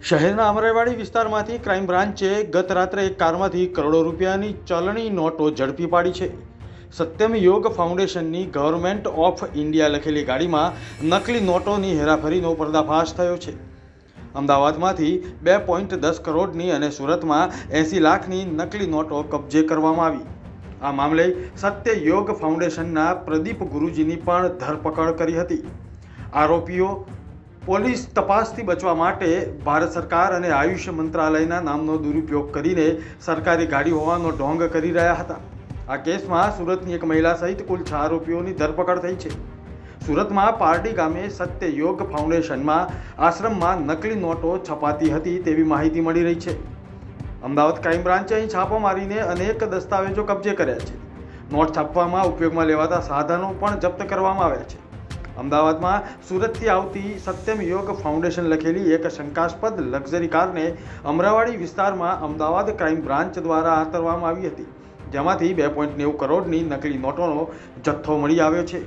શહેરના અમરાઈવાડી વિસ્તારમાંથી ક્રાઇમ બ્રાન્ચે ગત રાત્રે એક કારમાંથી કરોડો રૂપિયાની ચલણી નોટો ઝડપી પાડી છે। સત્યમ યોગ ફાઉન્ડેશનની ગવર્મેન્ટ ઓફ ઇન્ડિયા લખેલી ગાડીમાં નકલી નોટોની હેરાફેરીનો પર્દાફાશ થયો છે। અમદાવાદમાંથી 2.10 કરોડની અને સુરતમાં 80 લાખની નકલી નોટો કબજે કરવામાં આવી। આ મામલે સત્ય યોગ ફાઉન્ડેશનના પ્રદીપ ગુરુજીની પણ ધરપકડ કરી હતી। આરોપીઓ પોલીસ તપાસથી બચવા માટે ભારત સરકાર અને આયુષ મંત્રાલયના નામનો દુરુપયોગ કરીને સરકારી ગાડી હોવાનો ઢોંગ કરી રહ્યા હતા। આ કેસમાં સુરતની એક મહિલા સહિત કુલ 6 આરોપીઓની ધરપકડ થઈ છે। સુરતમાં પારડી ગામે સત્ય યોગ ફાઉન્ડેશનમાં આશ્રમમાં નકલી નોટો છપાતી હતી તેવી માહિતી મળી રહી છે। અમદાવાદ ક્રાઇમ બ્રાન્ચે અહીં છાપો મારીને અનેક દસ્તાવેજો કબજે કર્યા છે। નોટ છાપવામાં ઉપયોગમાં લેવાતા સાધનો પણ જપ્ત કરવામાં આવ્યા છે। અમદાવાદમાં સુરતથી આવતી સત્યમ યોગ ફાઉન્ડેશન લખેલી એક શંકાસ્પદ લક્ઝરી કારને અમરાવાડી વિસ્તારમાં અમદાવાદ ક્રાઇમ બ્રાન્ચ દ્વારા આતરવામાં આવી હતી, જેમાંથી 2.90 કરોડની નકલી નોટોનો જથ્થો મળી આવ્યો છે।